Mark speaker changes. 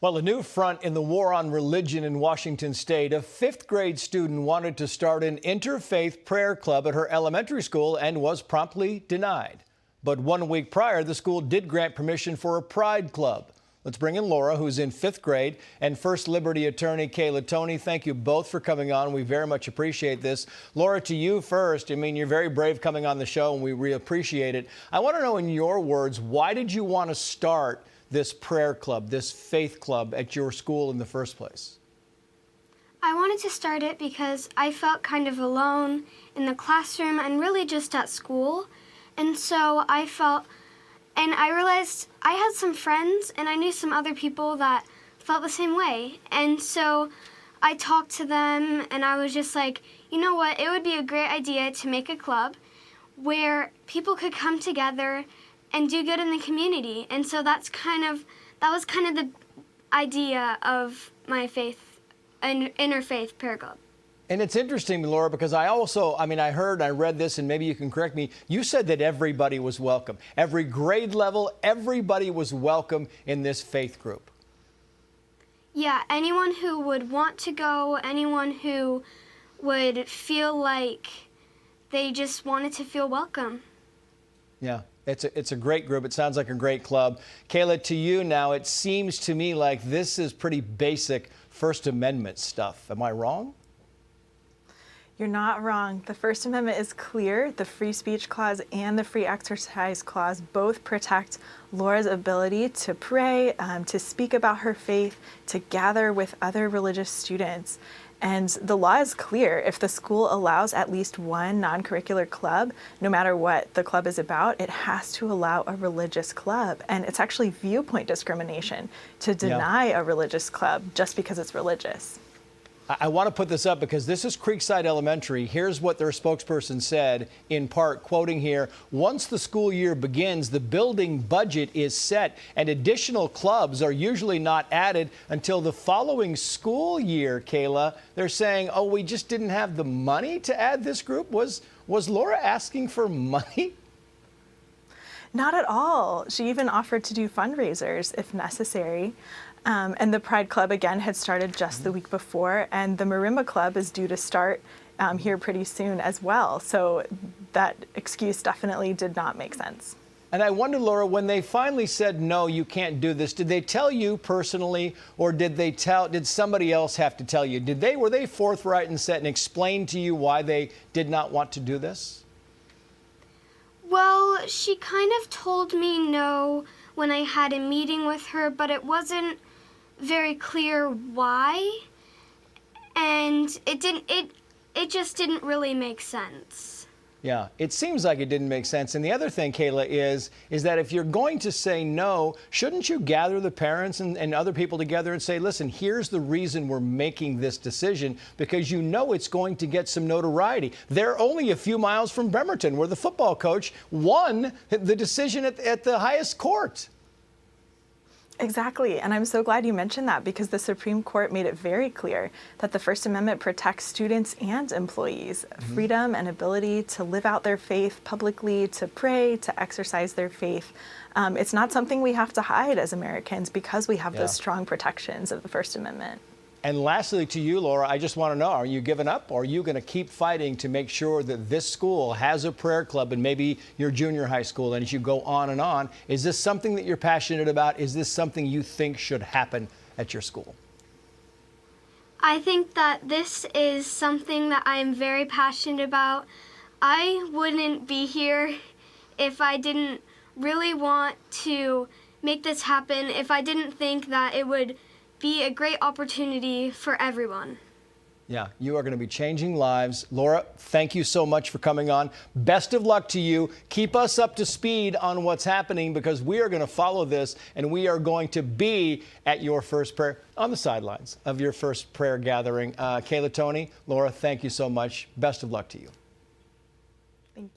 Speaker 1: Well, a new front in the war on religion in Washington state. A fifth grade student wanted to start an interfaith prayer club at her elementary school and was promptly denied. But 1 week prior, the school did grant permission for a pride club. Let's bring in Laura, who's in fifth grade, and First Liberty attorney Kayla Toney. Thank you both for coming on. We very much appreciate this. Laura, to you first. I mean, you're very brave coming on the show, and we really appreciate it. I want to know, in your words, why did you want to start this prayer club, this faith club at your school in the first place?
Speaker 2: I wanted to start it because I felt kind of alone in the classroom and really just at school. And so I realized I had some friends and I knew some other people that felt the same way. And so I talked to them and I was just like, you know what, it would be a great idea to make a club where people could come together and do good in the community. And so that was kind of the idea of my interfaith prayer club.
Speaker 1: And it's interesting, Laura, because I read this, and maybe you can correct me. You said that everybody was welcome. Every grade level, everybody was welcome in this faith group.
Speaker 2: Yeah, anyone who would want to go, anyone who would feel like they just wanted to feel welcome.
Speaker 1: Yeah. It's a great group. It sounds like a great club. Kayla, to you now, it seems to me like this is pretty basic First Amendment stuff. Am I wrong?
Speaker 3: You're not wrong. The First Amendment is clear. The Free Speech Clause and the Free Exercise Clause both protect Laura's ability to pray, to speak about her faith, to gather with other religious students. And the law is clear. If the school allows at least one non-curricular club, no matter what the club is about, it has to allow a religious club. And it's actually viewpoint discrimination to deny a religious club just because it's religious.
Speaker 1: I want to put this up because this is Creekside Elementary. Here's what their spokesperson said, in part, quoting here: once the school year begins, the building budget is set and additional clubs are usually not added until the following school year. Kayla, they're saying, oh, we just didn't have the money to add this group. Was Laura asking for money?
Speaker 3: Not at all. She even offered to do fundraisers if necessary. And the Pride Club, again, had started just the week before, and the Marimba Club is due to start here pretty soon as well. So that excuse definitely did not make sense.
Speaker 1: And I wonder, Laura, when they finally said, no, you can't do this, did they tell you personally, or did somebody else have to tell you? Were they forthright and set and explain to you why they did not want to do this?
Speaker 2: Well, she kind of told me no when I had a meeting with her, but it wasn't very clear why, and it just didn't really make sense.
Speaker 1: Yeah, it seems like it didn't make sense. And the other thing, Kayla, is that if you're going to say no, shouldn't you gather the parents and other people together and say, listen, here's the reason we're making this decision, because you know it's going to get some notoriety. They're only a few miles from Bremerton, where the football coach won the decision at the highest court.
Speaker 3: Exactly, and I'm so glad you mentioned that, because the Supreme Court made it very clear that the First Amendment protects students and employees' freedom and ability to live out their faith publicly, to pray, to exercise their faith. It's not something we have to hide as Americans, because we have those strong protections of the First Amendment.
Speaker 1: And lastly, to you, Laura, I just want to know, are you giving up, or are you going to keep fighting to make sure that this school has a prayer club, and maybe your junior high school, and as you go on, is this something that you're passionate about? Is this something you think should happen at your school?
Speaker 2: I think that this is something that I am very passionate about. I wouldn't be here if I didn't really want to make this happen, if I didn't think that it would be a great opportunity for everyone.
Speaker 1: Yeah, you are going to be changing lives. Laura, thank you so much for coming on. Best of luck to you. Keep us up to speed on what's happening, because we are going to follow this, and we are going to be at your first prayer, on the sidelines of your first prayer gathering. Kayla Toney, Laura, thank you so much. Best of luck to you.